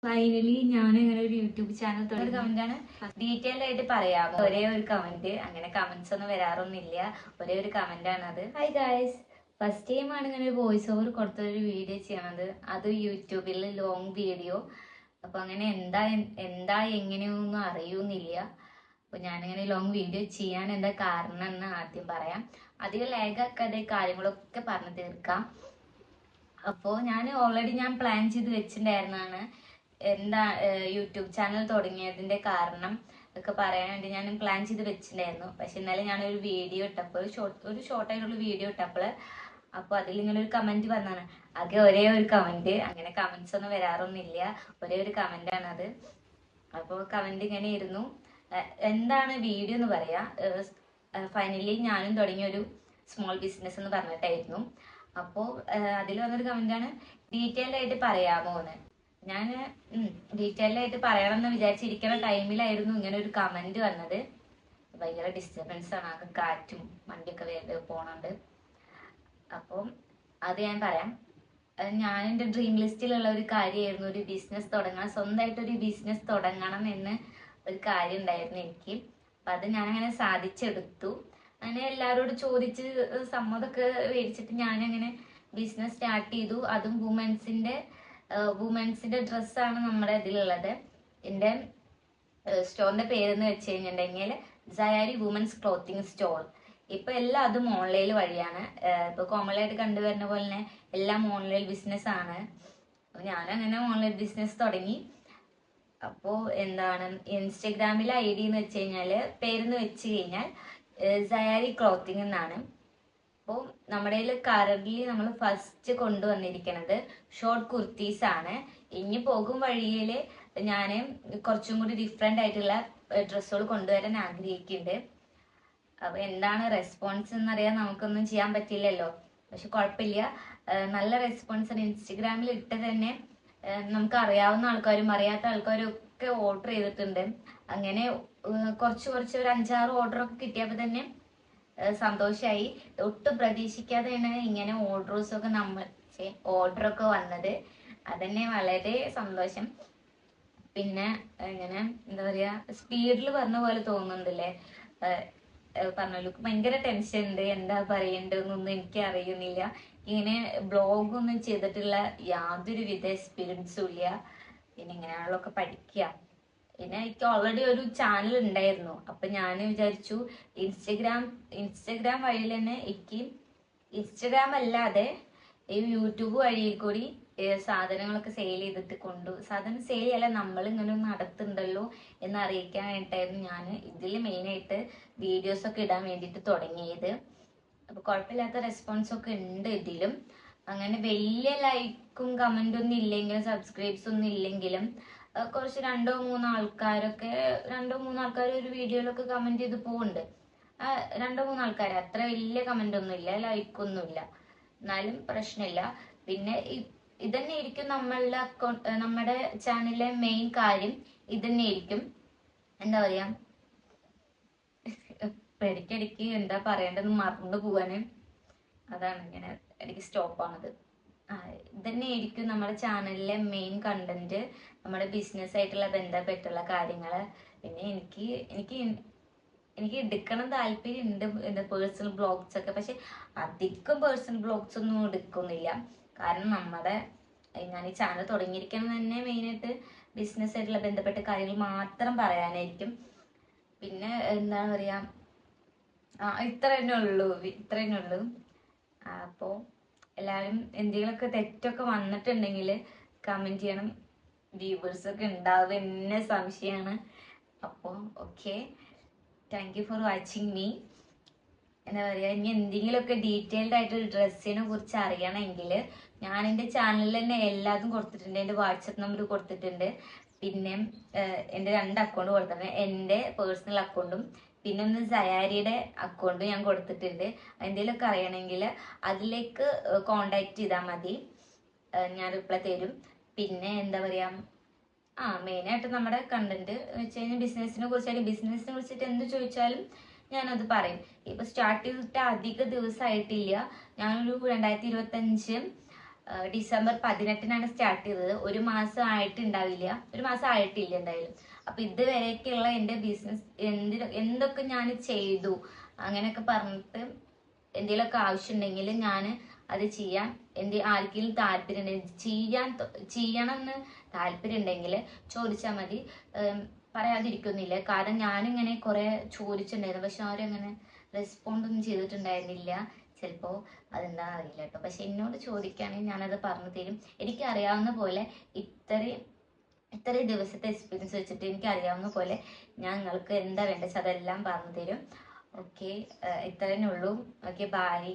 Finally ഞാൻ ഇങ്ങനെ ഒരു യൂട്യൂബ് ചാനൽ തുടങ്ങി. കമന്റ് ആണ് ഡീറ്റെയിൽ ആയിട്ട് പറയാമോ? ഒരേ ഒരു കമന്റ്, അങ്ങനെ കമന്റ്സ് ഒന്നും വരാറൊന്നുമില്ല. ഒരേ ഒരു കമന്റ് ആണ് അത്. ഹൈ ഗായ്സ്, ഫസ്റ്റ് ടൈം ആണ് ഇങ്ങനെ ഒരു വോയിസ് ഓവർ കൊടുത്തൊരു വീഡിയോ ചെയ്യണത്, അത് യൂട്യൂബിൽ ലോങ് വീഡിയോ. അപ്പൊ അങ്ങനെ എന്താ എങ്ങനെയൊന്നും അറിയുന്നില്ല. അപ്പൊ ഞാനിങ്ങനെ ലോങ് വീഡിയോ ചെയ്യാൻ എന്താ കാരണം എന്ന് ആദ്യം പറയാം. അധികം ലാഗാക്കാതെ കാര്യങ്ങളൊക്കെ പറഞ്ഞു തീർക്കാം. അപ്പോൾ ഞാൻ ഓൾറെഡി പ്ലാൻ ചെയ്ത് വെച്ചിട്ടുണ്ടായിരുന്നാണ് എന്താ യൂട്യൂബ് ചാനൽ തുടങ്ങിയതിന്റെ കാരണം ഒക്കെ പറയാൻ വേണ്ടി ഞാൻ പ്ലാൻ ചെയ്ത് വെച്ചിട്ടുണ്ടായിരുന്നു. പക്ഷെ ഇന്നലെ ഞാനൊരു വീഡിയോ ഇട്ടപ്പോൾ ഒരു ഷോർട്ടായിട്ടുള്ള വീഡിയോ ഇട്ടപ്പോൾ അപ്പോൾ അതിലിങ്ങനെ ഒരു കമന്റ് വന്നാണ്. ആകെ ഒരേ ഒരു കമന്റ്, അങ്ങനെ കമന്റ്സ് ഒന്നും വരാറൊന്നുമില്ല. ഒരേ ഒരു കമന്റ് ആണ് അത്. അപ്പോൾ കമന്റ് ഇങ്ങനെ ഇരുന്നു, എന്താണ് വീഡിയോ എന്ന് പറയാ. ഫൈനലി ഞാനും തുടങ്ങിയ ഒരു സ്മോൾ ബിസിനസ് എന്ന് പറഞ്ഞിട്ടായിരുന്നു. അപ്പോൾ അതിൽ വന്നൊരു കമന്റാണ് ഡീറ്റെയിൽ ആയിട്ട് പറയാമോ എന്ന്. ഞാൻ ഡീറ്റെയിൽ ആയിട്ട് പറയണം എന്ന് വിചാരിച്ചിരിക്കുന്ന ടൈമിലായിരുന്നു ഇങ്ങനെ ഒരു കമന്റ് വന്നത്. ഭയങ്കര ഡിസ്റ്റർബൻസ് ആണ്, ആകെ കാറ്റും വണ്ടിയൊക്കെ വേഗം പോണുണ്ട്. അപ്പോൾ അത് ഞാൻ പറയാം. ഞാൻ എൻ്റെ ഡ്രീം ലിസ്റ്റിലുള്ള ഒരു കാര്യമായിരുന്നു ഒരു ബിസിനസ് തുടങ്ങണം, സ്വന്തമായിട്ടൊരു ബിസിനസ് തുടങ്ങണം എന്ന് ഒരു കാര്യം ഉണ്ടായിരുന്നു എനിക്ക്. അപ്പം അത് ഞാനങ്ങനെ സാധിച്ചെടുത്തു. അങ്ങനെ എല്ലാവരോടും ചോദിച്ച് സമ്മതമൊക്കെ മേടിച്ചിട്ട് ഞാനങ്ങനെ ബിസിനസ് സ്റ്റാർട്ട് ചെയ്തു. അതും വുമൻസിന്റെ ഡ്രസ്സാണ് നമ്മുടെ ഇതിലുള്ളത്. എൻ്റെ സ്റ്റോറിന്റെ പേരെന്ന് വെച്ച് കഴിഞ്ഞിട്ടുണ്ടെങ്കിൽ സയാരി വുമൻസ് ക്ലോത്തിങ് സ്റ്റോർ. ഇപ്പൊ എല്ലാം അതും ഓൺലൈൻ വഴിയാണ്. ഇപ്പൊ കോമൺ ആയിട്ട് കണ്ടുവരുന്ന പോലെ തന്നെ എല്ലാം ഓൺലൈൻ ബിസിനസ് ആണ്. അപ്പൊ ഞാനങ്ങനെ ഓൺലൈൻ ബിസിനസ് തുടങ്ങി. അപ്പോ എന്താണ് ഇൻസ്റ്റഗ്രാമിലെ ID എന്ന് വെച്ച് കഴിഞ്ഞാല് പേരെന്ന് വെച്ച് കഴിഞ്ഞാൽ സയാരി ക്ലോത്തിങ് എന്നാണ്. അപ്പോൾ നമ്മുടെ കറന്റ്ലി നമ്മൾ ഫസ്റ്റ് കൊണ്ടുവന്നിരിക്കുന്നത് ഷോർട്ട് കുർത്തീസ് ആണ്. ഇനി പോകും വഴിയിൽ ഞാൻ കുറച്ചും കൂടി ഡിഫറെന്റ് ആയിട്ടുള്ള ഡ്രസ്സുകൾ കൊണ്ടുവരാൻ ആഗ്രഹിക്കുന്നുണ്ട്. അപ്പൊ എന്താണ് റെസ്പോൺസ് എന്നറിയാൻ നമുക്കൊന്നും ചെയ്യാൻ പറ്റില്ലല്ലോ. പക്ഷെ കുഴപ്പമില്ല, നല്ല റെസ്പോൺസ് ആണ്. ഇൻസ്റ്റഗ്രാമിൽ ഇട്ട് തന്നെ നമുക്ക് അറിയാവുന്ന ആൾക്കാരും അറിയാത്ത ആൾക്കാരും ഒക്കെ ഓർഡർ ചെയ്തിട്ടുണ്ട്. അങ്ങനെ കുറച്ച് ഒരു 5-6 ഓർഡറൊക്കെ കിട്ടിയപ്പോൾ തന്നെ സന്തോഷമായി. ഒട്ടും പ്രതീക്ഷിക്കാതെയാണ് ഇങ്ങനെ ഓർഡറൊക്കെ വന്നത്. അതന്നെ വളരെ സന്തോഷം. പിന്നെ ഇങ്ങനെ എന്താ പറയാ, സ്പീഡിൽ പറഞ്ഞ പോലെ തോന്നുന്നുണ്ടല്ലേ. പറഞ്ഞല്ലോ ഭയങ്കര ടെൻഷൻ ഉണ്ട്, എന്താ പറയണ്ടെന്നൊന്നും എനിക്ക് അറിയുന്നില്ല. ഇങ്ങനെ ബ്ലോഗൊന്നും ചെയ്തിട്ടുള്ള യാതൊരു വിധ എക്സ്പീരിയൻസും ഇല്ല. പിന്നെ ഇങ്ങനെയാണല്ലോ പഠിക്കുക. പിന്നെ എനിക്ക് ഓൾറെഡി ഒരു ചാനൽ ഉണ്ടായിരുന്നു. അപ്പൊ ഞാൻ വിചാരിച്ചു ഇൻസ്റ്റഗ്രാം വഴിയിൽ തന്നെ എനിക്ക് ഇൻസ്റ്റഗ്രാം അല്ലാതെ ഈ യൂട്യൂബ് വഴിയിൽ കൂടി സാധനങ്ങളൊക്കെ സെയിൽ ചെയ്തിട്ട് സാധനം സെയിൽ ചെയ്യല്ല, നമ്മൾ ഇങ്ങനെ നടത്തുന്നുണ്ടല്ലോ എന്ന് അറിയിക്കാൻ വേണ്ടിയിട്ടായിരുന്നു ഞാൻ ഇതിൽ മെയിനായിട്ട് വീഡിയോസ് ഒക്കെ ഇടാൻ വേണ്ടിയിട്ട് തുടങ്ങിയത്. അപ്പൊ കുഴപ്പമില്ലാത്ത റെസ്പോൺസ് ഒക്കെ ഉണ്ട് ഇതിലും. അങ്ങനെ വലിയ ലൈക്കും കമന്റും ഒന്നും ഇല്ലെങ്കിലും സബ്സ്ക്രൈബ്സ് ഒന്നും ഇല്ലെങ്കിലും കുറച്ച് 2-3 ആൾക്കാർ ഒരു വീഡിയോയിലൊക്കെ കമന്റ് ചെയ്ത് പോകുന്നുണ്ട്. 2-3 ആൾക്കാർ, അത്ര വലിയ കമന്റ് ഒന്നും ഇല്ല, ലൈക്കൊന്നുമില്ല, എന്നാലും പ്രശ്നമില്ല. പിന്നെ ഇതന്നെ ആയിരിക്കും നമ്മുടെ ചാനലിലെ മെയിൻ കാര്യം. ഇതന്നെ ആയിരിക്കും. എന്താ പറയാ, ഇടയ്ക്കിടയ്ക്ക് എന്താ പറയേണ്ടതെന്ന് മറന്നു പോവാന്, അതാണ് ഇങ്ങനെ ഇടയ്ക്ക് സ്റ്റോപ്പാണത്. ഇതന്നെ ആയിരിക്കും നമ്മുടെ ചാനലിലെ മെയിൻ കണ്ടന്റ്, നമ്മുടെ ബിസിനസ് ആയിട്ടുള്ള ബന്ധപ്പെട്ടുള്ള കാര്യങ്ങള്. പിന്നെ എനിക്ക് എടുക്കണം താല്പര്യം ഉണ്ട് എന്താ പേഴ്സണൽ ബ്ലോഗ്സ് ഒക്കെ. പക്ഷെ അധികം പേഴ്സണൽ ബ്ലോഗ്സ് ഒന്നും എടുക്കുന്നില്ല. കാരണം ഞാൻ ഈ ചാനൽ തുടങ്ങിയിരിക്കുന്നത് തന്നെ മെയിനായിട്ട് ബിസിനസ് ആയിട്ടുള്ള ബന്ധപ്പെട്ട കാര്യങ്ങൾ മാത്രം പറയാനായിരിക്കും. പിന്നെ എന്താ പറയാ, ഇത്ര തന്നെ ഉള്ളൂ. അപ്പോൾ എല്ലാവരും എന്തെങ്കിലുമൊക്കെ തെറ്റൊക്കെ വന്നിട്ടുണ്ടെങ്കിൽ കമന്റ് ചെയ്യണം. വ്യൂവേഴ്സ് ഒക്കെ ഉണ്ടാവും എന്നെ സംശയമാണ്. അപ്പോൾ okay, thank you for watching me. എന്താ പറയുക, ഇനി എന്തെങ്കിലുമൊക്കെ ഡീറ്റെയിൽഡ് ആയിട്ട് ഡ്രസ്സിനെ കുറിച്ച് അറിയണമെങ്കിൽ ഞാൻ എൻ്റെ ചാനലിൽ തന്നെ എല്ലാതും കൊടുത്തിട്ടുണ്ട്. എൻ്റെ വാട്സപ്പ് നമ്പർ കൊടുത്തിട്ടുണ്ട്. പിന്നെ എൻ്റെ 2 അക്കൗണ്ട് കൊടുത്തിട്ടുണ്ട്. എൻ്റെ പേഴ്സണൽ അക്കൗണ്ടും പിന്നെ ഒന്ന് സയാരിയുടെ അക്കൗണ്ടും ഞാൻ കൊടുത്തിട്ടുണ്ട്. എന്തെങ്കിലുമൊക്കെ അറിയണമെങ്കിൽ അതിലേക്ക് കോണ്ടാക്ട് ചെയ്താൽ മതി, ഞാൻ റിപ്ലൈ തരും. പിന്നെ എന്താ പറയാ, മെയിനായിട്ട് നമ്മുടെ കണ്ടന്റ് വെച്ച് കഴിഞ്ഞാൽ ബിസിനസിനെ കുറിച്ചിട്ട് എന്ത് ചോദിച്ചാലും ഞാനത് പറയും. ഇപ്പൊ സ്റ്റാർട്ട് ചെയ്തിട്ട് അധിക ദിവസമായിട്ടില്ല. ഞാനൊരു 2025 ഡിസംബർ 18-നാണ് സ്റ്റാർട്ട് ചെയ്തത്. ഒരു മാസം ആയിട്ടുണ്ടാവില്ല, ഒരു മാസം ആയിട്ടില്ല എന്തായാലും. അപ്പൊ ഇതുവരെയൊക്കെയുള്ള എൻ്റെ ബിസിനസ് എന്തൊക്കെ ഞാൻ ചെയ്തു അങ്ങനെയൊക്കെ പറഞ്ഞിട്ട് എന്തെങ്കിലുമൊക്കെ ആവശ്യമുണ്ടെങ്കിൽ ഞാൻ അത് ചെയ്യാൻ ആർക്കെങ്കിലും താല്പര്യം ഉണ്ടെങ്കിൽ ചെയ്യണമെന്ന് താല്പര്യം ഉണ്ടെങ്കിൽ ചോദിച്ചാൽ മതി. പറയാതിരിക്കുന്നില്ല. കാരണം ഞാനിങ്ങനെ കുറെ ചോദിച്ചിട്ടുണ്ടായിരുന്നു, പക്ഷെ ആരും അങ്ങനെ റെസ്പോണ്ട് ഒന്നും ചെയ്തിട്ടുണ്ടായിരുന്നില്ല. ചിലപ്പോൾ അതെന്താ അറിയില്ല കേട്ടോ. പക്ഷെ എന്നോട് ചോദിക്കുകയാണെങ്കിൽ ഞാനത് പറഞ്ഞു തരും. എനിക്കറിയാവുന്ന പോലെ ഇത്രയും ദിവസത്തെ എക്സ്പീരിയൻസ് വെച്ചിട്ട് എനിക്കറിയാവുന്ന പോലെ ഞങ്ങൾക്ക് എന്താ വേണ്ടത് അതെല്ലാം പറഞ്ഞു തരും. ഓക്കെ, ഇത്രയേ ഉള്ളൂ. Okay, by.